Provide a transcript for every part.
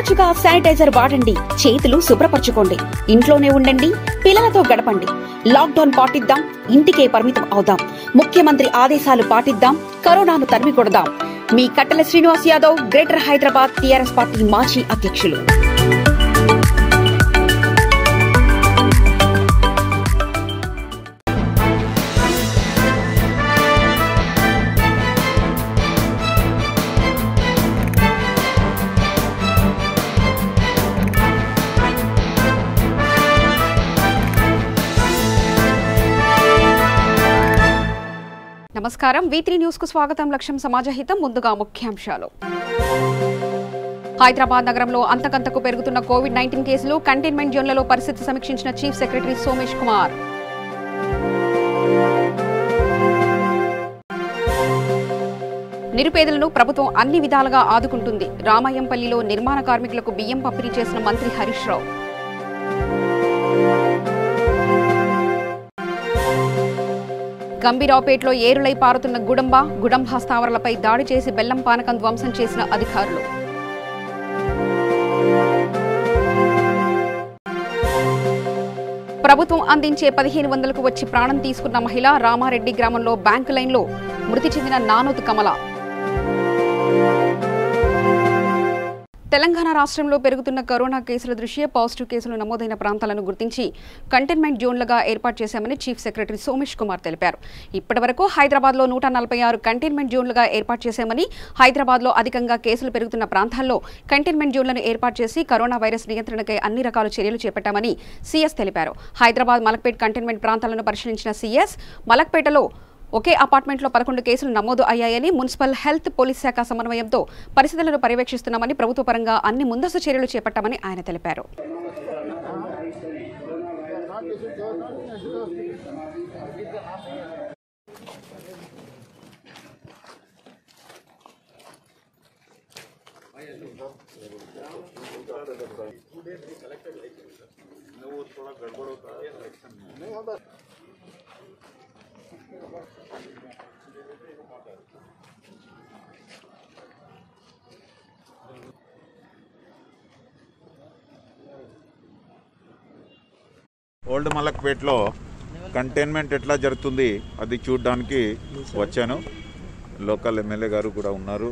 తరచుగా శానిటైజర్ వాడండి, చేతులు శుభ్రపరచుకోండి, ఇంట్లోనే ఉండండి, పిల్లలతో గడపండి. లాక్డౌన్ పాటిద్దాం, ఇంటికే పరిమితం అవుదాం. ముఖ్యమంత్రి ఆదేశాలు పాటిద్దాం, కరోనాను తరిమి కొడదాం. మీ కట్టెల Srinivas Yadav, greater Hyderabad TRS party మాజీ అధ్యక్షులు. నమస్కారం. V3 న్యూస్ కు స్వాగతం. లక్ష్యం సమాజహితం. ముందుగా ముఖ్యాంశాలు. హైదరాబాద్ నగరంలో అంతకంతకు పెరుగుతున్న కోవిడ్-19 కేసులు, కంటైన్మెంట్ జోన్లలో పరిస్థితి సమీక్షించిన చీఫ్ సెక్రటరీ సోమేష్ కుమార్. నిరుపేదలను ప్రభుత్వం అన్ని విధాలుగా ఆదుకుంటుంది. రామయ్యంపల్లిలో నిర్మాణ కార్మికులకు బియ్యం పంపిణీ చేసిన మంత్రి హరీష్ రావు. గంభీరావుపేటలో ఏరులై పారుతున్న గుడంబ స్థావరాలపై దాడి చేసి బెల్లం పానకం ధ్వంసం చేసిన అధికారులు. ప్రభుత్వం అందించే 1500కు వచ్చి ప్రాణం తీసుకున్న మహిళ. రామారెడ్డి గ్రామంలో బ్యాంకు లైన్లో మృతి చెందిన నానోతు కమల. తెలంగాణ రాష్ట్రంలో పెరుగుతున్న కరోనా కేసుల దృష్ట్యా పాజిటివ్ కేసులు నమోదైన ప్రాంతాలను గుర్తించి కంటైన్మెంట్ జోన్లుగా ఏర్పాటు చేశామని చీఫ్ సెక్రటరీ సోమేష్ కుమార్ తెలిపారు. ఇప్పటివరకు హైదరాబాద్లో 146 కంటైన్మెంట్ జోన్లుగా ఏర్పాటు చేశామని, హైదరాబాద్లో అధికంగా కేసులు పెరుగుతున్న ప్రాంతాల్లో కంటైన్మెంట్ జోన్లను ఏర్పాటు చేసి కరోనా వైరస్ నియంత్రణకై అన్ని రకాల చర్యలు చేపట్టామని సీఎస్ తెలిపారు. హైదరాబాద్ మలక్పేట్ కంటైన్మెంట్ ప్రాంతాలను పరిశీలించిన సీఎస్ మలక్పేటలో ఒకే అపార్ట్మెంట్లో 11 కేసులు నమోదు అయ్యాయని, మున్సిపల్ హెల్త్ పోలీస్ శాఖ సమన్వయంతో పరిస్థితులను పర్యవేక్షిస్తున్నామని, ప్రభుత్వ పరంగా అన్ని ముందస్తు చర్యలు చేపట్టామని ఆయన తెలిపారు. ఓల్డ్ మలక్పేట్లో కంటైన్మెంట్ ఎట్లా జరుగుతుంది అది చూడడానికి వచ్చాను. లోకల్ ఎమ్మెల్యే గారు కూడా ఉన్నారు,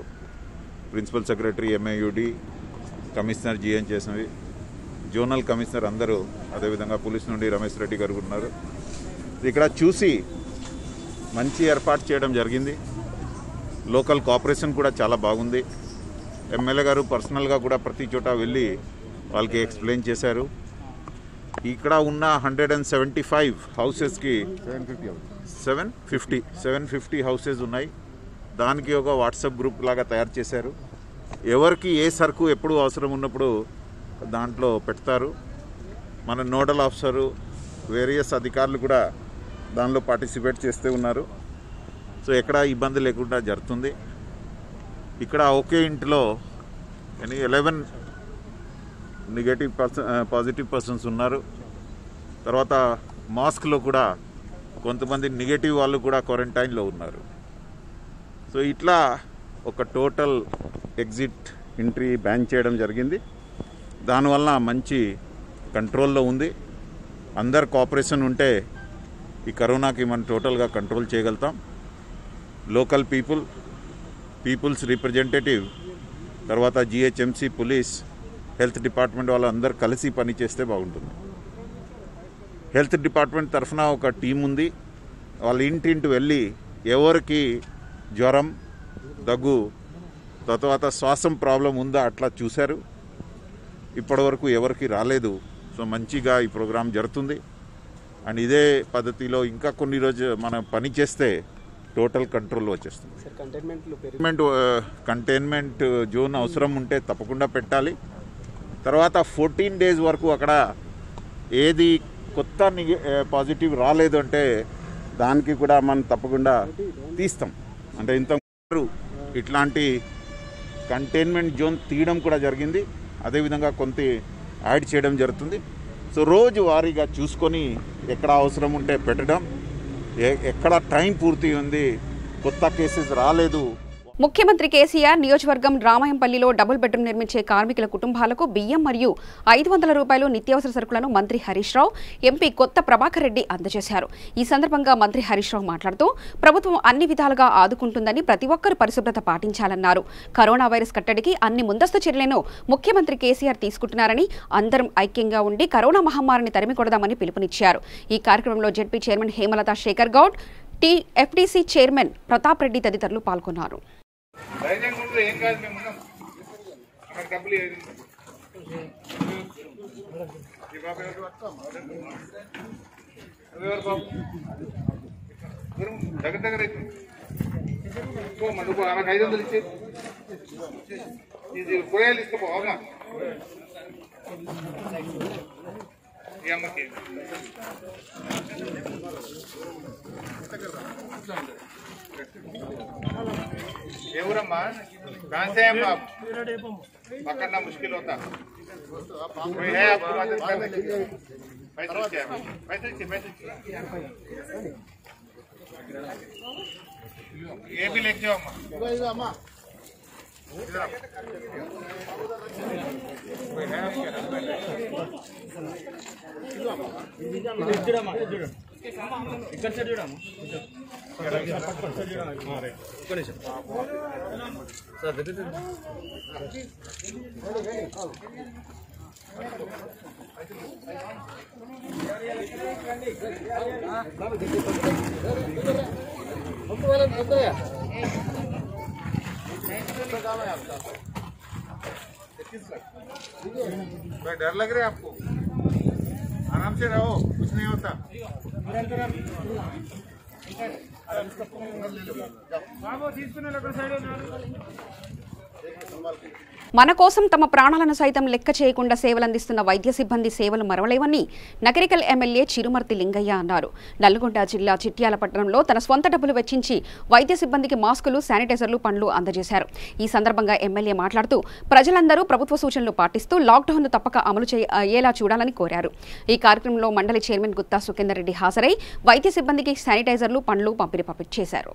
principal secretary MAUD, commissioner GN చేసినవి, జోనల్ కమిషనర్ అందరూ, అదేవిధంగా పోలీస్ నుండి రమేష్ రెడ్డి గారు ఉన్నారు. ఇక్కడ చూసి మంచి ఏర్పాటు చేయడం జరిగింది. లోకల్ కోఆపరేషన్ కూడా చాలా బాగుంది. ఎమ్మెల్యే గారు పర్సనల్గా కూడా ప్రతి చోట వెళ్ళి వాళ్ళకి ఎక్స్ప్లెయిన్ చేశారు. ఇక్కడ ఉన్న 175 హౌసెస్కి 750 హౌసెస్ ఉన్నాయి. దానికి ఒక వాట్సాప్ గ్రూప్ లాగా తయారు చేశారు. ఎవరికి ఏ సరుకు ఎప్పుడు అవసరం ఉన్నప్పుడు దాంట్లో పెడతారు. మన నోడల్ ఆఫీసరు, వేరియస్ అధికారులు కూడా దానిలో పార్టిసిపేట్ చేస్తూ ఉన్నారు. సో ఎక్కడ ఇబ్బంది లేకుండా జరుగుతుంది. ఇక్కడ ఒకే ఇంట్లో 11 పాజిటివ్ పర్సన్స్ ఉన్నారు. తర్వాత మాస్క్లో కూడా కొంతమంది నెగటివ్ వాళ్ళు కూడా క్వారంటైన్లో ఉన్నారు. సో ఇట్లా ఒక టోటల్ ఎగ్జిట్ ఎంట్రీ బ్యాన్ చేయడం జరిగింది. దానివల్ల మంచి కంట్రోల్లో ఉంది. అందరు కోఆపరేషన్ ఉంటే ఈ కరోనాకి మనం టోటల్గా కంట్రోల్ చేయగలుగుతాం. లోకల్ పీపుల్స్ రిప్రజెంటేటివ్, తర్వాత జిహెచ్ఎంసీ, పోలీస్, హెల్త్ డిపార్ట్మెంట్ వాళ్ళందరూ కలిసి పని చేస్తే బాగుంటుంది. హెల్త్ డిపార్ట్మెంట్ తరఫున ఒక టీం ఉంది. వాళ్ళ ఇంటింటి వెళ్ళి ఎవరికి జ్వరం, దగ్గు, తర్వాత శ్వాసం ప్రాబ్లం ఉందా అట్లా చూశారు. ఇప్పటివరకు ఎవరికి రాలేదు. సో మంచిగా ఈ ప్రోగ్రాం జరుగుతుంది. అండ్ ఇదే పద్ధతిలో ఇంకా కొన్ని రోజులు మనం పని చేస్తే టోటల్ కంట్రోల్లో వచ్చేస్తుంది. కంటైన్మెంట్ జోన్ అవసరం ఉంటే తప్పకుండా పెట్టాలి. తర్వాత 14 days వరకు అక్కడ ఏది కొత్త పాజిటివ్ రాలేదు అంటే దానికి కూడా మనం తప్పకుండా తీస్తాం. అంటే ఇంత ఇట్లాంటి కంటైన్మెంట్ జోన్ తీయడం కూడా జరిగింది. అదేవిధంగా కొంత యాడ్ చేయడం జరుగుతుంది. సో రోజు వారీగా చూసుకొని ఎక్కడ అవసరం ఉంటే పెట్టడం, ఎక్కడ టైం పూర్తి ఉంది, కొత్త కేసెస్ రాలేదు. ముఖ్యమంత్రి కేసీఆర్ నియోజకవర్గం రామాయంపల్లిలో డబుల్ బెడ్రూమ్ నిర్మించే కార్మికుల కుటుంబాలకు బియ్యం మరియు 500 రూపాయలు నిత్యావసర సరుకులను మంత్రి హరీష్ రావు, ఎంపీ కొత్త ప్రభాకర్ రెడ్డి అందజేశారు. ఈ సందర్భంగా మంత్రి హరీష్ రావు మాట్లాడుతూ ప్రభుత్వం అన్ని విధాలుగా ఆదుకుంటుందని, ప్రతి ఒక్కరూ పరిశుభ్రత పాటించాలన్నారు. కరోనా వైరస్ కట్టడికి అన్ని ముందస్తు చర్యలను ముఖ్యమంత్రి కేసీఆర్ తీసుకుంటున్నారని, అందరం ఐక్యంగా ఉండి కరోనా మహమ్మారిని తరిమి కొడదామని పిలుపునిచ్చారు. ఈ కార్యక్రమంలో ZP chairman Hemalatha Shekhar Goud, FDC chairman Pratap Reddy తదితరులు పాల్గొన్నారు. ఎవరమ్మా कहाँ से हैं आप? पकड़ना मुश्किल होता कोई है आपको मदद करने के लिए? पैसे ये भी लेके जाओ अम्मा। कोई है ఇక్కడ సైడ్ చూడమ్మా సార్ దగ్గర डर लग रहा है आपको? आराम से रहो, कुछ नहीं होता। మన కోసం తమ ప్రాణాలను సైతం లెక్క చేయకుండా సేవలందిస్తున్న వైద్య సిబ్బంది సేవలు మరవలేవని నగరికల్ ఎమ్మెల్యే చిరుమర్తి లింగయ్య అన్నారు. నల్గొండ జిల్లా చిట్యాల పట్టణంలో తన స్వంత డబ్బులు వెచ్చించి వైద్య సిబ్బందికి మాస్కులు, శానిటైజర్లు, పండ్లు అందజేశారు. ఈ సందర్భంగా ఎమ్మెల్యే మాట్లాడుతూ ప్రజలందరూ ప్రభుత్వ సూచనలు పాటిస్తూ లాక్డౌన్ను తప్పక అమలు అయ్యేలా చూడాలని కోరారు. ఈ కార్యక్రమంలో మండలి చైర్మన్ గుత్తా సుఖేందర్ రెడ్డి హాజరై వైద్య సిబ్బందికి శానిటైజర్లు, పండ్లు పంపిణీ చేశారు.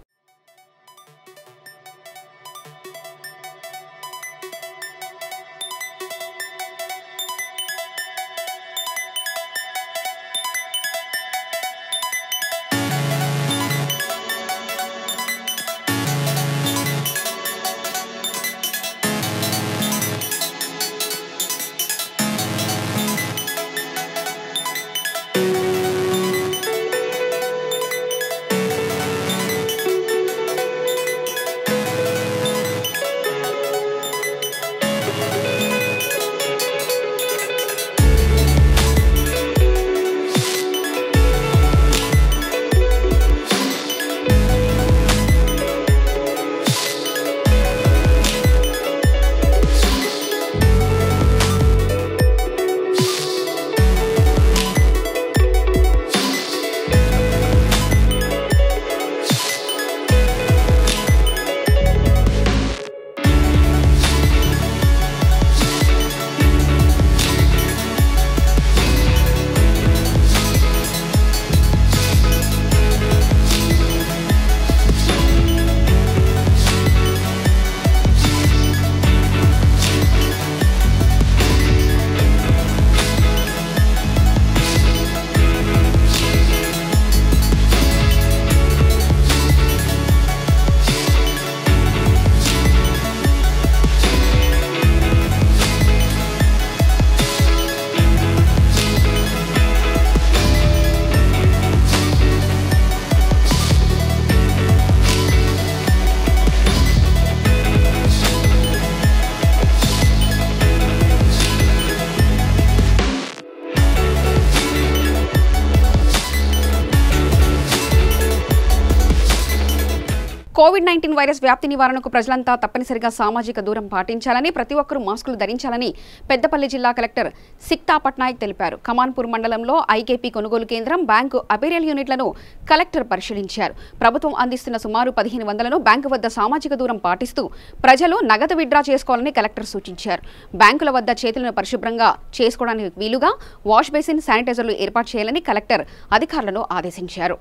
కోవిడ్-19 వైరస్ వ్యాప్తి నివారణకు ప్రజలంతా తప్పనిసరిగా సామాజిక దూరం పాటించాలని, ప్రతి ఒక్కరూ మాస్కులు ధరించాలని పెద్దపల్లి జిల్లా కలెక్టర్ సిక్తా పట్నాయక్ తెలిపారు. కమాన్పూర్ మండలంలో ఐకేపీ కొనుగోలు కేంద్రం, బ్యాంకు అపీరియల్ యూనిట్లను కలెక్టర్ పరిశీలించారు. ప్రభుత్వం అందిస్తున్న సుమారు 1500ను బ్యాంకు వద్ద సామాజిక దూరం పాటిస్తూ ప్రజలు నగదు విత్డ్రా చేసుకోవాలని కలెక్టర్ సూచించారు. బ్యాంకుల వద్ద చేతులను పరిశుభ్రంగా చేసుకోవడానికి వీలుగా వాష్ బేసిన్, శానిటైజర్లు ఏర్పాటు చేయాలని కలెక్టర్ అధికారులను ఆదేశించారు.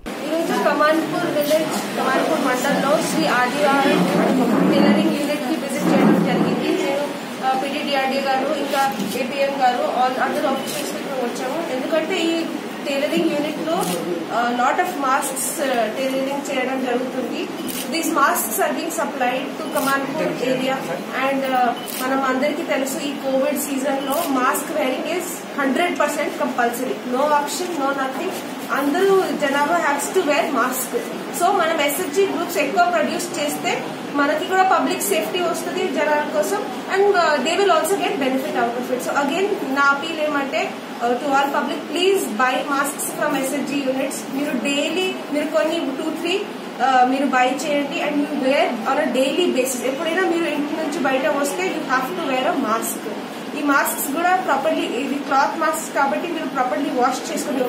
కమాన్పూర్ విలేజ్, కమాన్పూర్ మండలంలో శ్రీ ఆదివారం టైలరింగ్ టైలరింగ్ యూనిట్ లో లాట్ ఆఫ్ మాస్క్స్ టైలరింగ్ చేయడం జరుగుతుంది. These masks are being supplied to Kamanpur area and మనం అందరికీ తెలుసు ఈ కోవిడ్ సీజన్ లో mask wearing is 100% compulsory. No option, no nothing. అందరూ జనాభా has to wear mask. So మనం SHG గ్రూప్స్ ఎక్కువ ప్రొడ్యూస్ చేస్తే మనకి కూడా పబ్లిక్ సేఫ్టీ వస్తుంది జనాల కోసం and they will also get benefit out of it. So again నా అపీల్ ఏమంటే to all public, please buy masks from SHG units. మీరు డైలీ మీరు కొన్ని 2-3 మీరు బై చేయండి and you wear on a daily basis. ఎప్పుడైనా మీరు ఇంటి నుంచి బయట వస్తే you have to wear a mask. ఈ మాస్క్స్ కూడా ప్రాపర్లీ, ఇది క్లాత్ మాస్క్ కాబట్టి మీరు ప్రాపర్లీ వాష్ చేసుకుని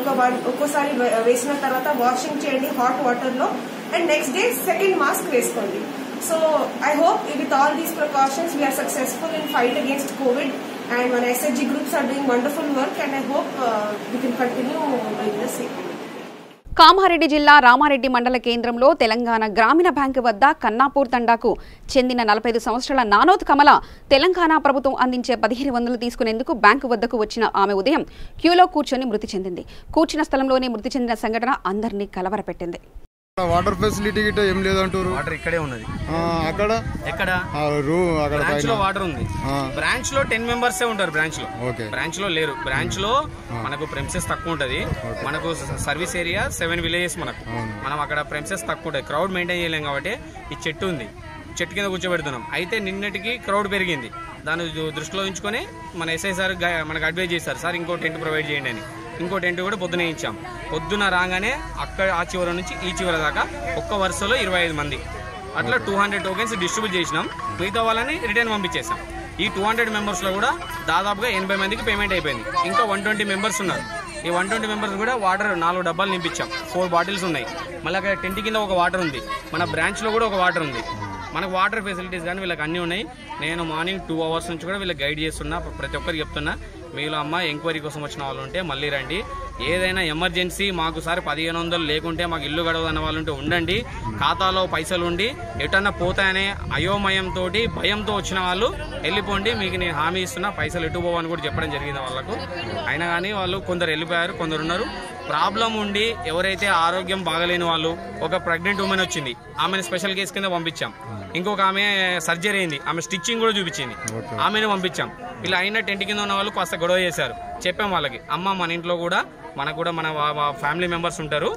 ఒక్కోసారి వేసిన తర్వాత వాషింగ్ చేయండి హాట్ వాటర్ లో and next day second mask వేసుకోండి. So I hope with all these precautions we are successful in fight against COVID and our SHG groups are doing wonderful work and I hope we can continue doing the same. Kamareddy జిల్లా రామారెడ్డి మండల కేంద్రంలో తెలంగాణ గ్రామీణ bank వద్ద కన్నాపూర్ తండాకు చెందిన 45 సంవత్సరాల నానోత్ కమల తెలంగాణ ప్రభుత్వం అందించే 1500 తీసుకునేందుకు బ్యాంకు వద్దకు వచ్చిన ఆమె ఉదయం క్యూలో కూర్చొని మృతి చెందింది. కూర్చున్న స్థలంలోనే మృతి చెందిన సంఘటన అందరినీ కలవరపెట్టింది. వాటర్ ఫెసిలిటీ గిట్ట ఏం లేదంటారు. వాటర్ ఇక్కడే ఉన్నది. అక్కడ ఎక్కడ బ్రాంచ్ లో వాటర్ ఉంది. బ్రాంచ్ లో 10 మెంబర్స్ ఉంటారు. బ్రాంచ్ లో లేరు. బ్రాంచ్ లో మనకు ప్రెమిసెస్ తక్కువ ఉంటది. మనకు సర్వీస్ ఏరియా 7 విలేజెస్. మనం అక్కడ ప్రెమిసెస్ తక్కువ ఉంటది. క్రౌడ్ మెయింటైన్ చేయలేం కాబట్టి ఈ చెట్టు ఉంది, చెట్టు కింద కూర్చోబెడుతున్నాం. అయితే నిన్నటికి క్రౌడ్ పెరిగింది. దాన్ని దృష్టిలో ఉంచుకొని మన SI సార్ మనకు అడ్వైజ్ చేశారు, సార్ ఇంకో టెంట్ ప్రొవైడ్ చేయండి అని. ఇంకో టెంట్ కూడా పొద్దునే ఇచ్చాం. పొద్దున రాగానే అక్కడ ఆ చివరి నుంచి ఈ చివరి దాకా ఒక్క వరుసలో 25 మంది అట్లా 200 టోకెన్స్ డిస్ట్రిబ్యూట్ చేసినాం. మిగతా వాళ్ళని రిటర్న్ పంపించేసాం. ఈ 200 మెంబర్స్ లో కూడా దాదాపుగా 80 మందికి పేమెంట్ అయిపోయింది. ఇంకా 120 మెంబర్స్ ఉన్నారు. ఈ 120 మెంబర్స్ కూడా వాటర్ 4 డబ్బాలు నింపించాం. 4 బాటిల్స్ ఉన్నాయి. మళ్ళీ అక్కడ టెంట్ కింద ఒక వాటర్ ఉంది. మన బ్రాంచ్ లో కూడా ఒక వాటర్ ఉంది. మనకు వాటర్ ఫెసిలిటీస్ కానీ వీళ్ళకి అన్నీ ఉన్నాయి. నేను మార్నింగ్ 2 అవర్స్ నుంచి కూడా వీళ్ళకి గైడ్ చేస్తున్నా. ప్రతి ఒక్కరికి చెప్తున్నా, మీలో అమ్మ ఎంక్వైరీ కోసం వచ్చిన వాళ్ళు ఉంటే మళ్ళీ రండి. ఏదైనా ఎమర్జెన్సీ మాకు సార్ 1500 లేకుంటే మాకు ఇల్లు గడవదన్న వాళ్ళు ఉంటే ఉండండి. ఖాతాలో పైసలు ఉండి ఎటన్నా పోతాయనే అయోమయంతో భయంతో వచ్చిన వాళ్ళు వెళ్ళిపోండి. మీకు నేను హామీ ఇస్తున్నా, పైసలు ఎటు పోవని కూడా చెప్పడం జరిగింది వాళ్ళకు. అయినా కానీ వాళ్ళు కొందరు వెళ్ళిపోయారు, కొందరు ఉన్నారు. ప్రాబ్లం ఉండి ఎవరైతే ఆరోగ్యం బాగలేని వాళ్ళు, ఒక ప్రెగ్నెంట్ ఉమెన్ వచ్చింది, ఆమెను స్పెషల్ కేసు కింద పంపించాం. ఇంకొక ఆమె సర్జరీ అయింది, ఆమె స్టిచ్చింగ్ కూడా చూపించింది, ఆమెను పంపించాం. ఇలా అయిన టెంట్ కింద ఉన్న వాళ్ళు కాస్త గొడవ చేశారు. చెప్పాం వాళ్ళకి, అమ్మ మన ఇంట్లో కూడా మనకు కూడా మన ఫ్యామిలీ మెంబర్స్ ఉంటారు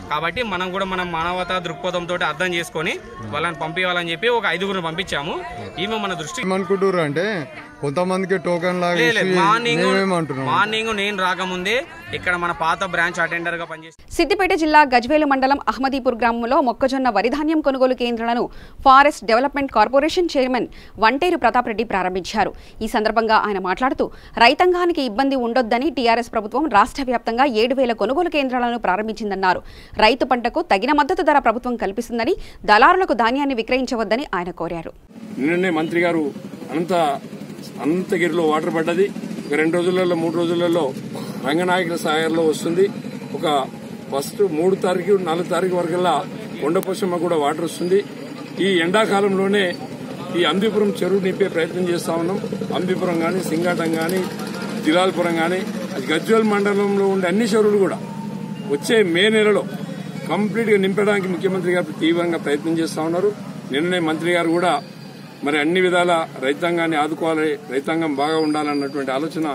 కాబట్టి మనం కూడా మన మానవతా దృక్పథంతో అర్థం చేసుకొని వాళ్ళని పంపించాలని చెప్పి ఒక 5గురు పంపించాము. ఈమె మన దృష్టి ఏమనుకుంటారు అంటే కొంతమందికి టోకెన్ మార్నింగ్ నేను రాకముందే ఇక్కడ మన పాత బ్రాంచ్ అటెండర్ గా పనిచేసి సిద్దిపేట జిల్లా గజ్వేలు మండలం అహ్మదీపూర్ గ్రామంలో మొక్కజొన్న వరిధాన్యం కొనుగోలు కేంద్రాలను forest development corporation chairman Vanteru Pratap Reddy ప్రారంభించారు. ఈ సందర్భంగా ఆయన మాట్లాడుతూ రైతాంగానికి ఇబ్బంది ఉండొద్దని టీఆర్ఎస్ ప్రభుత్వం రాష్ట్ర వ్యాప్తంగా 7000 కొనుగోలు కేంద్రాలను ప్రారంభించిందన్నారు. రైతు పంటకు తగిన మద్దతు ధర ప్రభుత్వం కల్పిస్తుందని, దళారులకు ధాన్యాన్ని విక్రయించవద్దని ఆయన కోరారు. నిన్ననే మంత్రి గారు అనంతగిరిలో వాటర్ పడ్డది. ఒక 2 రోజులలో 3 రోజులలో రంగనాయకుల సాగర్లో వస్తుంది. ఒక ఫస్ట్ 3 తారీఖు 4 తారీఖు వరకల్లా కొండపోషమ్మ కూడా వాటర్ వస్తుంది. ఈ ఎండాకాలంలోనే ఈ అంబిపురం చెరువు నింపే ప్రయత్నం చేస్తా ఉన్నాం. అంబిపురం కానీ, సింగాటం కానీ, జిలాల్పురం కానీ, గజ్వేల్ మండలంలో ఉండే అన్ని చెరువులు కూడా వచ్చే మే నెలలో కంప్లీట్ గా నింపడానికి ముఖ్యమంత్రి గారు తీవ్రంగా ప్రయత్నం చేస్తా ఉన్నారు. నిన్ననే మంత్రి గారు కూడా మరి అన్ని విధాల రైతాంగాన్ని ఆదుకోవాలి, రైతాంగం బాగా ఉండాలన్నటువంటి ఆలోచన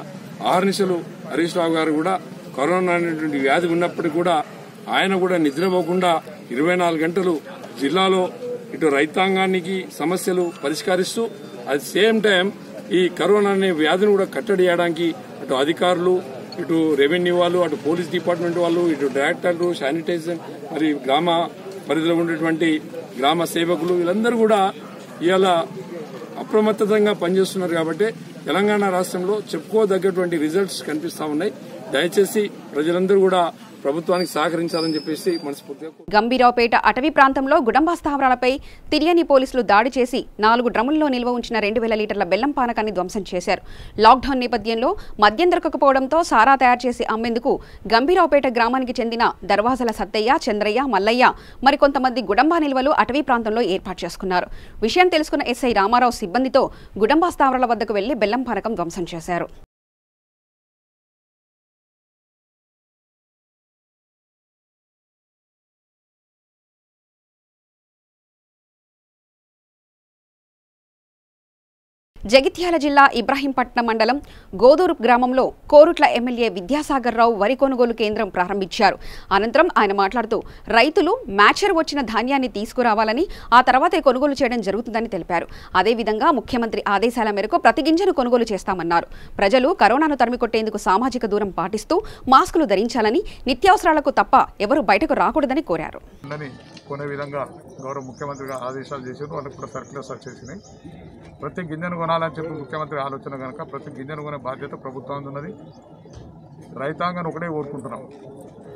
ఆహర్నిశలు హరీష్ రావు గారు కూడా కరోనా అనేటువంటి వ్యాధి ఉన్నప్పటికీ కూడా ఆయన కూడా నిద్రపోకుండా 24 గంటలు జిల్లాలో ఇటు రైతాంగానికి సమస్యలు పరిష్కరిస్తూ అట్ సేమ్ టైం ఈ కరోనా అనే వ్యాధిని కూడా కట్టడి చేయడానికి అటు అధికారులు, ఇటు రెవెన్యూ వాళ్ళు, అటు పోలీస్ డిపార్ట్మెంట్ వాళ్ళు, ఇటు డైరెక్టర్లు, శానిటైజేషన్, మరి గ్రామ పరిధిలో ఉండేటువంటి గ్రామ సేవకులు వీళ్ళందరూ కూడా ఇవాళ అప్రమత్తంగా పనిచేస్తున్నారు. కాబట్టి తెలంగాణ రాష్ట్రంలో చెప్పుకోదగ్గటువంటి రిజల్ట్స్ కనిపిస్తా ఉన్నాయి. దయచేసి ప్రజలందరూ కూడా ప్రభుత్వానికి సహకరించాలని చెప్పేసి మనస్ఫూర్తిగా. గంభీరావుపేట అటవీ ప్రాంతంలో గుడంబా స్థావరాలపై తిరియని పోలీసులు దాడి చేసి 4 డ్రమ్ముల్లో నిల్వ ఉంచిన 2000 లీటర్ల బెల్లం పానకాన్ని ధ్వంసం చేశారు. లాక్డౌన్ నేపథ్యంలో మద్యం దొరకకపోవడంతో సారా తయారు చేసి అమ్మేందుకు గంభీరావుపేట గ్రామానికి చెందిన దర్వాజల సత్తయ్య, చంద్రయ్య, మల్లయ్య మరికొంతమంది గుడంబా నిల్వలు అటవీ ప్రాంతంలో ఏర్పాటు చేసుకున్నారు. విషయం తెలుసుకున్న ఎస్ఐ రామారావు సిబ్బందితో గుడంబా స్థావరాల వద్దకు వెళ్లి బెల్లం పానకం ధ్వంసం చేశారు. జగిత్యాల జిల్లా ఇబ్రాహీంపట్నం మండలం గోదూరు గ్రామంలో కోరుట్ల ఎమ్మెల్యే విద్యాసాగర్ రావు వరి కొనుగోలు కేంద్రం ప్రారంభించారు. అనంతరం ఆయన మాట్లాడుతూ రైతులు మ్యాచర్ వచ్చిన ధాన్యాన్ని తీసుకురావాలని ఆ తర్వాతే కొనుగోలు చేయడం జరుగుతుందని తెలిపారు. అదేవిధంగా ముఖ్యమంత్రి ఆదేశాల మేరకు ప్రతి గింజను కొనుగోలు చేస్తామన్నారు. ప్రజలు కరోనాను తరిమికొట్టేందుకు సామాజిక దూరం పాటిస్తూ మాస్కులు ధరించాలని, నిత్యావసరాలకు తప్ప ఎవరూ బయటకు రాకూడదని కోరారు. కొనే విధంగా గౌరవ ముఖ్యమంత్రిగా ఆదేశాలు చేశారు. వాళ్ళకి కూడా సర్క్యులర్స్ వచ్చేసినాయి. ప్రతి గింజను కొనాలని చెప్పి ముఖ్యమంత్రి ఆలోచన కనుక ప్రతి గింజను కొనే బాధ్యత ప్రభుత్వం ఉన్నది. రైతాంగాన్ని ఒకటే కోరుకుంటున్నాం,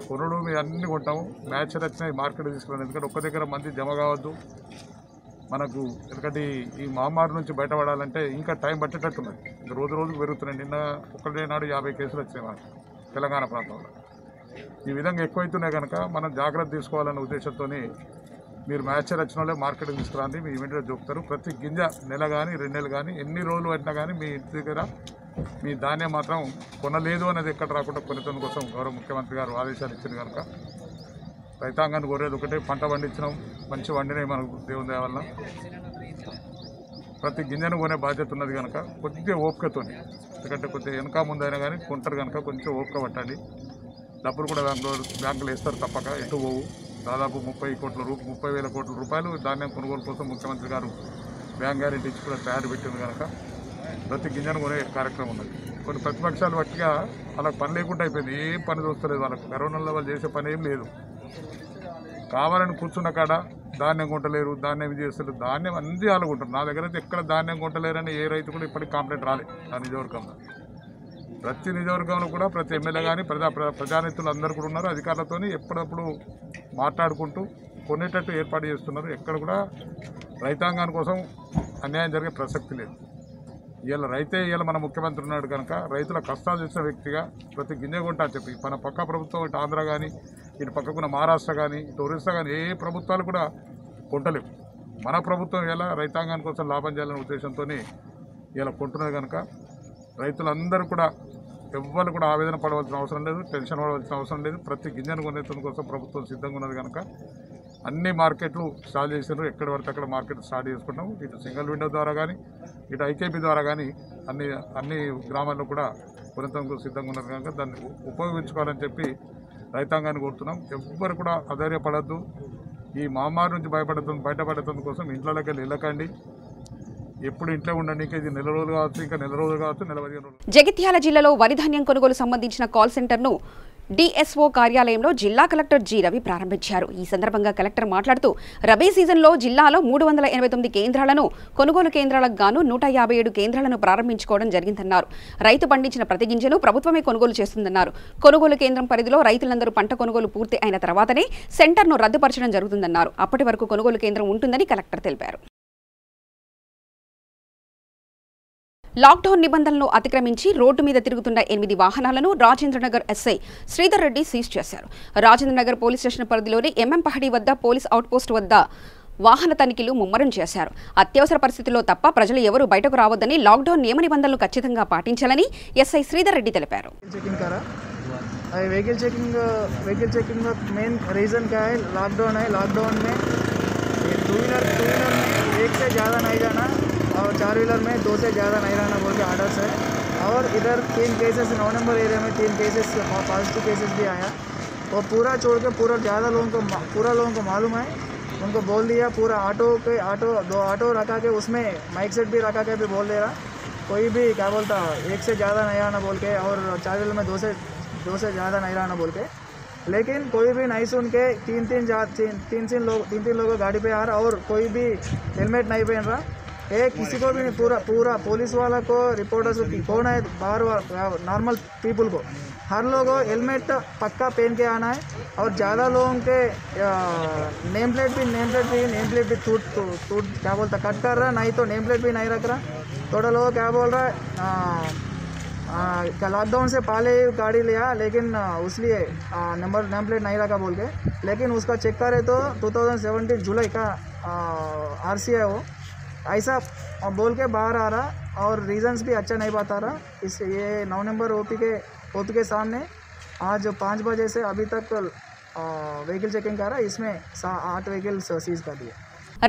కొనుడు మేము అన్ని కొంటాము, మ్యాచ్ వచ్చినాయి మార్కెట్ తీసుకున్నాం. ఎందుకంటే ఒక్క దగ్గర మంది జమ కావద్దు మనకు. ఎందుకంటే ఈ మహమ్మారి నుంచి బయటపడాలంటే ఇంకా టైం పట్టేటట్టున్నది. రోజు రోజుకు పెరుగుతున్నాయి. నిన్న ఒకటే నాడు 50 కేసులు వచ్చాయి మనకు తెలంగాణ ప్రాంతంలో. ఈ విధంగా ఎక్కువైతున్నాయి కనుక మనం జాగ్రత్త తీసుకోవాలనే ఉద్దేశంతో మీరు మ్యాచర్ వచ్చిన వాళ్ళే మార్కెట్కి తీసుకురండి, మీ ఇమీడియట్గా చూపుతారు. ప్రతి గింజ నెల కానీ 2 నెలలు కానీ ఎన్ని రోజులు పట్టినా కానీ మీ ఇంటి దగ్గర మీ ధాన్యం మాత్రం కొనలేదు అనేది ఎక్కడ రాకుండా కొనితనం కోసం గౌరవ ముఖ్యమంత్రి గారు ఆదేశాలు ఇచ్చింది కనుక రైతాంగాన్ని కోరేది ఒకటే, పంట పండించినాం, మంచి వండినాయి మనకు దేవుని దయ వల్ల. ప్రతి గింజను కొనే బాధ్యత ఉన్నది కనుక కొద్దిగా ఓపికతో, ఎందుకంటే కొద్దిగా వెనక ముందైనా కానీ కొంటారు కనుక కొంచెం ఓపిక పట్టండి. డబ్బులు కూడా బ్యాంకులు వేస్తారు తప్పక, ఎటు పోవు. దాదాపు 30,000 కోట్ల రూపాయలు ధాన్యం కొనుగోలు కోసం ముఖ్యమంత్రి గారు బ్యాంక్ గ్యారెంటీ ఇచ్చి కూడా తయారు పెట్టింది కనుక ప్రతి గింజను కొనే కార్యక్రమం ఉన్నది. కొన్ని ప్రతిపక్షాలు బట్టిగా వాళ్ళకి పని లేకుండా అయిపోయింది. ఏం పని చూస్తలేదు వాళ్ళకు. కరోనాలో వాళ్ళు చేసే పని ఏం లేదు. కావాలని కూర్చున్న కాడ ధాన్యం కొంటలేరు, ధాన్యం చేస్తలేరు, ధాన్యం అన్నీ ఆలుకుంటారు. నా దగ్గర అయితే ఎక్కడ ధాన్యం కొంటలేరని ఏ రైతు కూడా ఇప్పటికి కంప్లైంట్ రాలేదు. నా నిజవర్గంలో ప్రతి నియోజకవర్గంలో కూడా ప్రతి ఎమ్మెల్యే కానీ ప్రజానేతలు అందరూ కూడా ఉన్నారు. అధికారులతో ఎప్పుడప్పుడు మాట్లాడుకుంటూ కొనేటట్టు ఏర్పాటు చేస్తున్నారు. ఎక్కడ కూడా రైతాంగాని కోసం అన్యాయం జరిగే ప్రసక్తి లేదు. ఇవాళ మన ముఖ్యమంత్రి ఉన్నాడు కనుక రైతుల కష్టాలు చేసిన వ్యక్తిగా ప్రతి గింజ కొంటా చెప్పి మన పక్క ప్రభుత్వం ఇటు ఆంధ్ర కానీ ఇటు పక్కకున్న మహారాష్ట్ర కానీ ఇటు ఒరిస్సా కానీ ఏ ప్రభుత్వాలు కూడా కొంటలేవు. మన ప్రభుత్వం ఇలా రైతాంగాని కోసం లాభం చేయాలనే ఉద్దేశంతో ఇలా కొంటున్నది కనుక రైతులందరూ కూడా ఎవ్వరు కూడా ఆవేదన పడవలసిన అవసరం లేదు, టెన్షన్ పడవలసిన అవసరం లేదు. ప్రతి గింజను కొనేందుకు కోసం ప్రభుత్వం సిద్ధంగా ఉన్నది కనుక అన్ని మార్కెట్లు స్టార్ట్ చేశారు. ఎక్కడి వరకు అక్కడ మార్కెట్ స్టార్ట్ చేసుకుంటాం. ఇటు సింగిల్ విండో ద్వారా కానీ ఇటు ఐకేపీ ద్వారా కానీ అన్ని గ్రామాల్లో కూడా కొనేందుకు సిద్ధంగా ఉన్నారు కనుక దాన్ని ఉపయోగించుకోవాలని చెప్పి రైతాంగాన్ని కోరుతున్నాం. ఎవ్వరు కూడా అధైర్యపడద్దు. ఈ మహమ్మారి నుంచి బయటపడటం కోసం ఇంట్లోకి వెళ్ళకండి. ఎప్పుడు ఇంట్లో ఉండండి. ఇంకా ఇది నెల రోజులు కావచ్చు, ఇంకా నెల రోజులు కావచ్చు, నెల 15 రోజులు. జగిత్యాల జిల్లాలో వరి ధాన్యం కొనుగోలు సంబంధించిన కాల్ సెంటర్ను డిఎస్ఓ కార్యాలయంలో జిల్లా కలెక్టర్ జి రవి ప్రారంభించారు. ఈ సందర్భంగా కలెక్టర్ మాట్లాడుతూ రబీ సీజన్లో జిల్లాలో 389 కేంద్రాలను, కొనుగోలు కేంద్రాలకు గాను 157 కేంద్రాలను ప్రారంభించుకోవడం జరిగిందన్నారు. రైతు పండించిన ప్రతి గింజను ప్రభుత్వమే కొనుగోలు చేస్తుందన్నారు. కొనుగోలు కేంద్రం పరిధిలో రైతులందరూ పంట కొనుగోలు పూర్తి అయిన తర్వాతనే సెంటర్ను రద్దుపరచడం జరుగుతుందన్నారు. అప్పటి వరకు కొనుగోలు కేంద్రం ఉంటుందని కలెక్టర్ తెలిపారు. లాక్డౌన్ నిబంధనలను అతిక్రమించి రోడ్డు మీద తిరుగుతున్న 8 వాహనాలను రాజేంద్రనగర్ ఎస్ఐ శ్రీధర్ రెడ్డి సీజ్ చేశారు. రాజేంద్రనగర్ పోలీస్ స్టేషన్ పరిధిలోని ఎంఎంపహడి వద్ద పోలీస్ అవుట్పోస్ట్ వద్ద వాహన తనిఖీలు ముమ్మరం చేశారు. అత్యవసర పరిస్థితుల్లో తప్ప ప్రజలు ఎవరూ బయటకు రావద్దని, లాక్డౌన్ నియమ నిబంధనలు ఖచ్చితంగా పాటించాలని ఎస్ఐ శ్రీధర్ రెడ్డి తెలిపారు. व्हीकल चेकिंग का मेन रीज़न क्या है? लॉकडाउन है. लॉकडाउन में टू व्हीलर में 1 से ज़्यादा नहीं जाना और 4 व्हीलर में 2 से ज़्यादा नहीं रहना बोल के आर्डर्स है. और इधर 3 केसेस 9 नंबर एरिया में 3 केसेस पॉजिटिव केसेस भी आया. और पूरा छोड़ के पूरा लोगों को मालूम है. उनको बोल दिया पूरा दो ऑटो रखा के उसमें माइक सेट भी रखा के भी बोल दे रहा कोई भी क्या बोलता 1 से ज़्यादा नहीं आना बोल के, और 4 व्हीलर में 2 से ज़्यादा नहीं रहना बोल के. लेकिन कोई भी नहीं सुन के तीन लोग गाड़ी पे आ रहा और कोई भी हेलमेट नहीं पहन रहा. किसी को भी नहीं, पूरा पुलिस वाला को, रिपोर्टर्स कौन है, बाहर नॉर्मल पीपल को हर लोग हेलमेट पक्का पहन के आना है. और ज़्यादा लोगों के नेम प्लेट भी टूट क्या बोलता कट कर रहा, नहीं तो नेम प्लेट भी नहीं रख रहा. थोड़ा लोग क्या बोल रहा है लॉकडाउन से पहले गाड़ी लिया लेकिन उसलिए नेम प्लेट नहीं रखा बोल के. लेकिन उसका चेक करे तो 2017 जुलाई का आरसी है वो, ऐसा बोल के बाहर आ रहा. और रीजंस भी अच्छा नहीं बता रहा. इस ये 9 नंबर ओपी के सामने आज 5 बजे से अभी तक व्हीकल चेकिंग कर रहा है. इसमें 8 व्हीकल्स सीज कर दिए.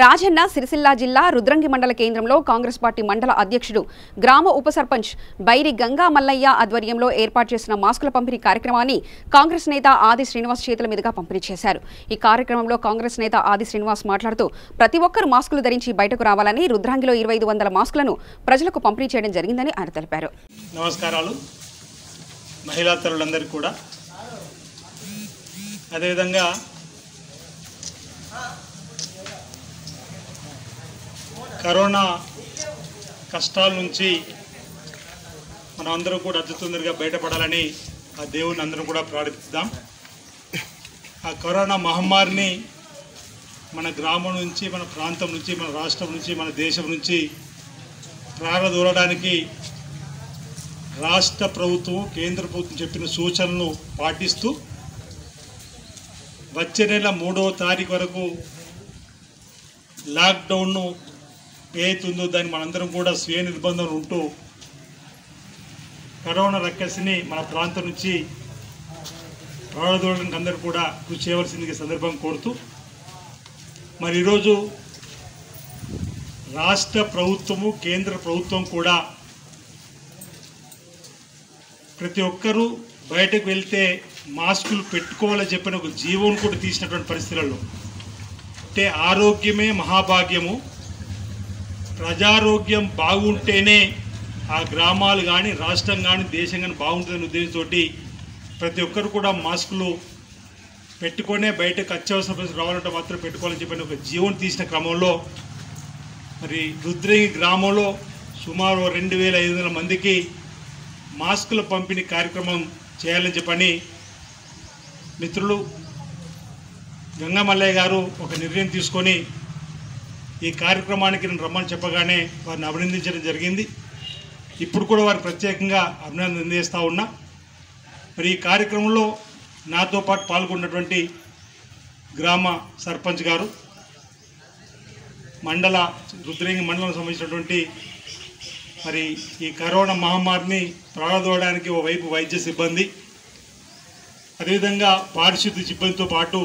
రాజన్న సిరిసిల్ల జిల్లా రుద్రంగి మండల కేంద్రంలో కాంగ్రెస్ పార్టీ మండల అధ్యక్షుడు గ్రామ ఉప సర్పంచ్ బైరి గంగా మల్లయ్య ఆధ్వర్యంలో ఏర్పాటు చేసిన మాస్కుల పంపిణీ కార్యక్రమాన్ని కాంగ్రెస్ నేత ఆది శ్రీనివాస్ చేతుల మీదుగా పంపిణీ చేశారు. ఈ కార్యక్రమంలో కాంగ్రెస్ నేత ఆది శ్రీనివాస్ మాట్లాడుతూ ప్రతి ఒక్కరూ మాస్కులు ధరించి బయటకు రావాలని రుద్రంగిలో 2500 మాస్కులను ప్రజలకు పంపిణీ చేయడం జరిగిందని ఆయన తెలిపారు. నమస్కారాలు మహిళా తల్లులందరికీ కూడా. అదేవిధంగా కరోనా కష్టాల నుంచి మనం అందరం కూడా అతి తొందరగా బయటపడాలని ఆ దేవుని అందరం కూడా ప్రార్థిద్దాం. ఆ కరోనా మహమ్మారిని మన గ్రామం నుంచి, మన ప్రాంతం నుంచి, మన రాష్ట్రం నుంచి, మన దేశం నుంచి ప్రారదూరడానికి రాష్ట్ర ప్రభుత్వం, కేంద్ర ప్రభుత్వం చెప్పిన సూచనలను పాటిస్తూ వచ్చే నెల 3వ తారీఖు వరకు లాక్డౌన్ను ఏదైతుందో దాన్ని మనందరం కూడా స్వీయ నిర్బంధం ఉంటూ కరోనా రక్కసిని మన ప్రాంతం నుంచి ప్రారంభించడానికి అందరూ కూడా కృషి చేయవలసింది సందర్భం కోరుతూ, మరి ఈరోజు రాష్ట్ర ప్రభుత్వము, కేంద్ర ప్రభుత్వం కూడా ప్రతి ఒక్కరూ బయటకు వెళ్తే మాస్కులు పెట్టుకోవాలని చెప్పిన ఒక జీవోను కూడా తీసినటువంటి పరిస్థితులలో, అంటే ఆరోగ్యమే మహాభాగ్యము, ప్రజారోగ్యం బాగుంటేనే ఆ గ్రామాలు కానీ, రాష్ట్రం కానీ, దేశం కానీ బాగుంటుందనే ఉద్దేశంతో ప్రతి ఒక్కరు కూడా మాస్కులు పెట్టుకొనే బయటకు అత్యవసర పరిస్థితులు రావాలంటే మాత్రం పెట్టుకోవాలని చెప్పిన ఒక జీవోను తీసిన క్రమంలో మరి రుద్రంగి గ్రామంలో సుమారు 2500 మందికి మాస్కుల పంపిణీ కార్యక్రమం చేయాలని చెప్పని మిత్రులు గంగా మల్లయ్య గారు ఒక నిర్ణయం తీసుకొని ఈ కార్యక్రమానికి నేను రమ్మని చెప్పగానే వారిని అభినందించడం జరిగింది. ఇప్పుడు కూడా వారికి ప్రత్యేకంగా అభినందన అందిస్తూ ఉన్నా. మరి ఈ కార్యక్రమంలో నాతో పాటు పాల్గొన్నటువంటి గ్రామ సర్పంచ్ గారు, రుద్రంగి మండలం సంబంధించినటువంటి మరి ఈ కరోనా మహమ్మారిని ప్రారంభించడానికి ఓవైపు వైద్య సిబ్బంది, అదేవిధంగా పారిశుద్ధ్య సిబ్బందితో పాటు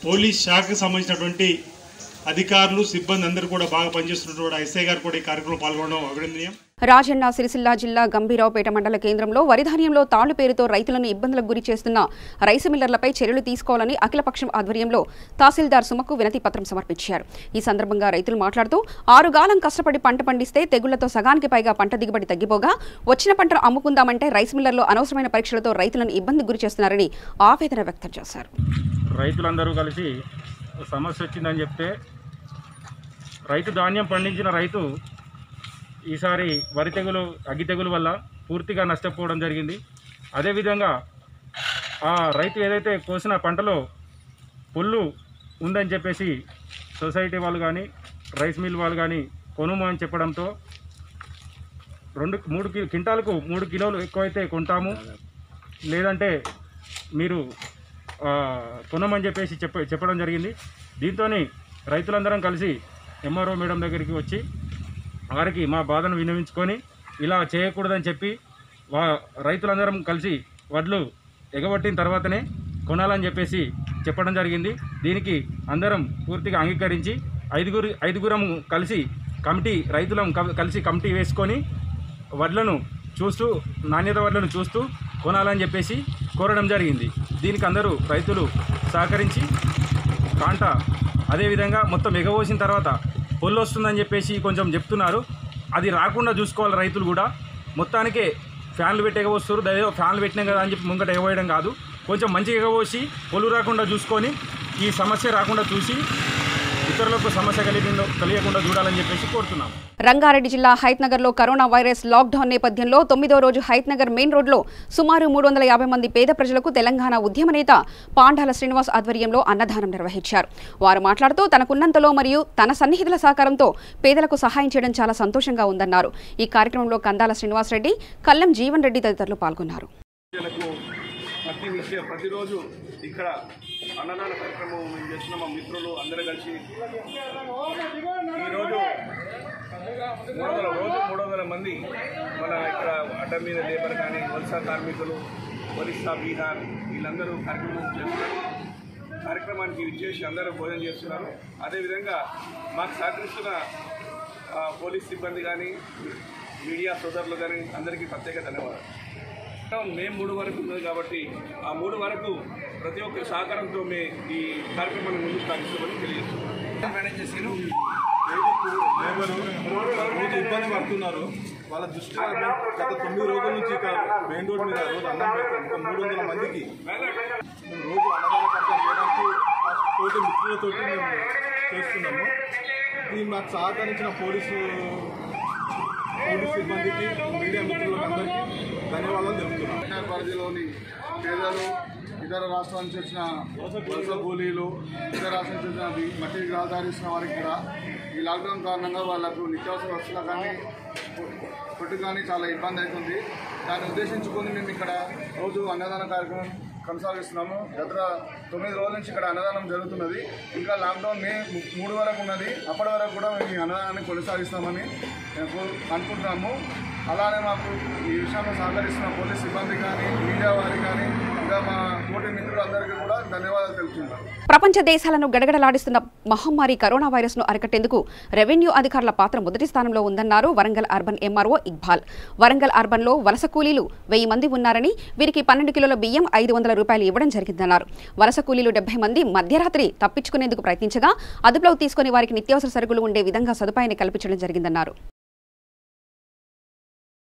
పోలీస్ శాఖకు సంబంధించినటువంటి అధికారులు, సిబ్బంది అందరూ కూడా బాగా పనిచేస్తున్నటువంటి ఎస్ఐ గారు కూడా ఈ కార్యక్రమంలో పాల్గొనడం అభినందనీయం. రాజన్న సిరిసిల్ల జిల్లా గంభీరావుపేట మండల కేంద్రంలో వరిధాన్యంలో తాళ్లు పేరుతో రైతులను ఇబ్బందులకు గురి చేస్తున్న రైసు మిల్లర్లపై చర్యలు తీసుకోవాలని అఖిలపక్షం ఆధ్వర్యంలో తహసీల్దార్ సుమకు వినతి పత్రం సమర్పించారు. ఈ సందర్భంగా రైతులు మాట్లాడుతూ 6 గాలం కష్టపడి పంట పండిస్తే తెగుళ్లతో సగానికి పైగా పంట దిగుబడి తగ్గిపోగా వచ్చిన పంటను అమ్ముకుందామంటే రైసు మిల్లర్లు అనవసరమైన పరీక్షలతో రైతులను ఇబ్బందికి గురి చేస్తున్నారని ఆవేదన వ్యక్తం చేశారు. రైతులందరూ కలిసి సమస్య వచ్చిందని చెప్తే రైతు ధాన్యం పండించిన రైతు ఈసారి వరి తెగులు, అగ్గి తెగులు వల్ల పూర్తిగా నష్టపోవడం జరిగింది. అదేవిధంగా ఆ రైతు ఏదైతే కోసిన పంటలో పొల్లు ఉందని చెప్పేసి సొసైటీ వాళ్ళు కానీ, రైస్ మిల్ వాళ్ళు కానీ కొనుము అని చెప్పడంతో 3 క్వింటాలకు 3 కిలోలు ఎక్కువైతే కొంటాము, లేదంటే మీరు కొనమని చెప్పేసి చెప్పడం జరిగింది. దీంతో రైతులందరం కలిసి ఎంఆర్ఓ మేడం దగ్గరికి వచ్చి వారికి మా బాధను విన్నవించుకొని ఇలా చేయకూడదని చెప్పి రైతులందరం కలిసి వడ్లు ఎగబట్టిన తర్వాతనే కొనాలని చెప్పేసి చెప్పడం జరిగింది. దీనికి అందరం పూర్తిగా అంగీకరించి ఐదుగురం కలిసి రైతులం కలిసి కమిటీ వేసుకొని వడ్లను చూస్తూ, నాణ్యత వడ్లను చూస్తూ కొనాలని చెప్పేసి కోరడం జరిగింది. దీనికి అందరూ రైతులు సహకరించి కాంట అదేవిధంగా మొత్తం ఎగబోసిన తర్వాత పొల్లు వస్తుందని చెప్పేసి కొంచెం చెప్తున్నారు. అది రాకుండా చూసుకోవాలి రైతులు కూడా. మొత్తానికే ఫ్యాన్లు పెట్టి ఎగబోస్తారు, దయో ఫ్యాన్లు పెట్టినాం కదా అని చెప్పి ముంగట ఎగబోయడం కాదు. కొంచెం మంచిగా ఎగబోసి పొల్లు రాకుండా చూసుకొని ఈ సమస్య రాకుండా చూసి ఇతరులకు సమస్య కలిగకుండా చూడాలని చెప్పేసి కోరుతున్నాం. రంగారెడ్డి జిల్లా హైత్నగర్లో కరోనా వైరస్ లాక్డౌన్ నేపథ్యంలో 9వ రోజు హైత్నగర్ మెయిన్ రోడ్లో సుమారు 350 మంది పేద ప్రజలకు తెలంగాణ ఉద్యమ నేత పాండాల శ్రీనివాస్ ఆధ్వర్యంలో అన్నదానం నిర్వహించారు. వారు మాట్లాడుతూ తనకున్నంతలో మరియు తన సన్నిహితుల సహకారంతో పేదలకు సహాయం చేయడం చాలా సంతోషంగా ఉందన్నారు. ఈ కార్యక్రమంలో కందాల శ్రీనివాస్ రెడ్డి, కల్లం జీవన్ రెడ్డి తదితరులు పాల్గొన్నారు. ప్రతిరోజు ఇక్కడ అన్నదాన కార్యక్రమం మేము చేస్తున్న మా మిత్రులు అందరూ కలిసి ఈరోజు 300 మంది మన ఇక్కడ అడ్డ మీద లేబర్ కానీ, వలస కార్మికులు, ఒరిస్సా, బీహార్ వీళ్ళందరూ కార్యక్రమం చేస్తున్నారు. కార్యక్రమానికి విచ్చేసి అందరూ భోజనం చేస్తున్నారు. అదేవిధంగా మాకు సహకరిస్తున్న పోలీస్ సిబ్బంది కానీ మీడియా సోదరులు కానీ అందరికీ ప్రత్యేక ధన్యవాదాలు. మే 3 వరకు ఉన్నది కాబట్టి ఆ 3 వరకు ప్రతి ఒక్కరి సహకారంతో ఈ కార్యక్రమాన్ని ముందుకు సాగిస్తామని తెలియజేస్తున్నాం. మేనేజ్ చేసారు రోజు ఇబ్బంది పడుతున్నారు. వాళ్ళ దృష్టిలో గత 9 రోజుల నుంచి ఇక మెయిన్ రోడ్ మీద రోజు అన్నం పెడతాం. ఇంకా 300 మందికి మేము రోజు అన్నదాన కార్యక్రమం చేయడానికి తోటి మిత్రులతోటి మేము చేస్తున్నాము. దీన్ని మాకు సహకరించిన పోలీసు సిబ్బందికి, మీడియా మిత్రులకు అందరికీ ధన్యవాదాలు తెలుపుతున్నాం. పరిధిలోని పేదలు, ఇతర రాష్ట్రాల నుంచి వచ్చిన వలస కూలీలు, ఇతర రాష్ట్రాల నుంచి వచ్చిన మట్టి గ్రహదారిస్తున్న వారికి కూడా ఈ లాక్డౌన్ కారణంగా వాళ్ళకు నిత్యావసర వస్తువులు కానీ ఫుడ్ కానీ చాలా ఇబ్బంది అవుతుంది. దాన్ని ఉద్దేశించుకొని మేము ఇక్కడ రోజు అన్నదాన కార్యక్రమం కొనసాగిస్తున్నాము. గత 9 రోజుల నుంచి ఇక్కడ అన్నదానం జరుగుతున్నది. ఇంకా లాక్డౌన్ మే 3 వరకు ఉన్నది. అప్పటి వరకు కూడా మేము ఈ అన్నదానాన్ని కొనసాగిస్తామని అనుకుంటున్నాము. అలానే మాకు ఈ విషయంలో సహకరిస్తున్న పోలీస్ సిబ్బంది కానీ, మీడియా వారికి కానీ, ఇంకా మా తోటి మిత్రులందరికీ కూడా ధన్యవాదాలు తెలుపుతున్నాను. ప్రపంచ దేశాలను గడగడలాడిస్తున్న మహమ్మారి కరోనా వైరస్ ను అరికట్టేందుకు రెవెన్యూ అధికారుల పాత్ర మొదటి స్థానంలో ఉందన్నారు Warangal urban MRO Iqbal. Warangal urban లో వలస కూలీలు 1000 మంది ఉన్నారని, వీరికి 12 కిలోల బియ్యం 500 రూపాయలు ఇవ్వడం జరిగిందన్నారు. వలస కూలీలు 70 మంది మధ్యరాత్రి తప్పించుకునేందుకు ప్రయత్నించగా అదుపులోకి తీసుకుని వారికి నిత్యావసర సరుకులు ఉండే విధంగా సదుపాయాన్ని కల్పించడం జరిగిందన్నారు.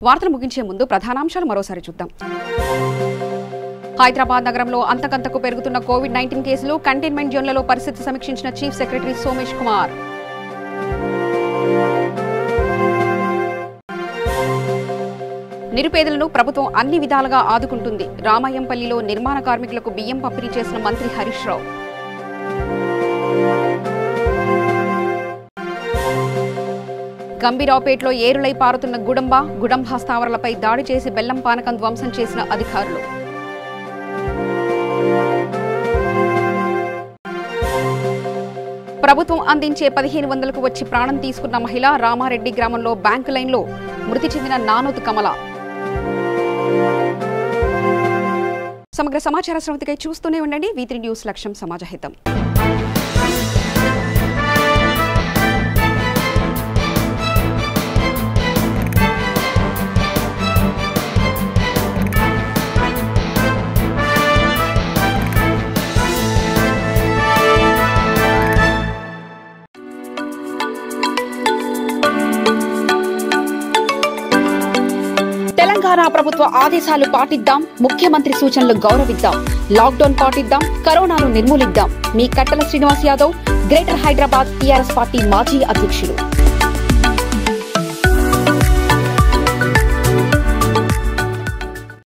వార్తలు ముగించే ముందు ప్రధానాంశాలు మరోసారి చూద్దాం. హైదరాబాద్ నగరంలో అంతకంతకు పెరుగుతున్న కోవిడ్-19 కేసులు, కంటైన్మెంట్ జోన్లలో పరిస్థితి సమీక్షించిన చీఫ్ సెక్రటరీ సోమేష్ కుమార్. నిరుపేదలను ప్రభుత్వం అన్ని విధాలుగా ఆదుకుంటుంది. రామాయంపల్లిలో నిర్మాణ కార్మికులకు బియ్యం పంపిణీ చేసిన మంత్రి హరీష్ రావు. గంభీరావుపేటలో ఏరులై పారుతున్న గుడంబ స్థావరాలపై దాడి చేసి బెల్లం పానకం ధ్వంసం చేసిన అధికారులు. ప్రభుత్వం అందించే 1500కు వచ్చి ప్రాణం తీసుకున్న మహిళ. రామారెడ్డి గ్రామంలో బ్యాంకు లైన్లో మృతి చెందిన నానోతు కమల. సమగ్ర సమాచార స్రవంతికై చూస్తూనే ఉండండి. V3 న్యూస్, లక్ష్యం సమాజహితం. తెలంగాణ ప్రభుత్వ ఆదేశాలు పాటిద్దాం, ముఖ్యమంత్రి సూచనలు గౌరవిద్దాం, లాక్డౌన్ పాటిద్దాం, కరోనాను నిర్మూలిద్దాం. మీ కట్టల Srinivas Yadav, greater Hyderabad TRS party మాజీ అధ్యక్షులు.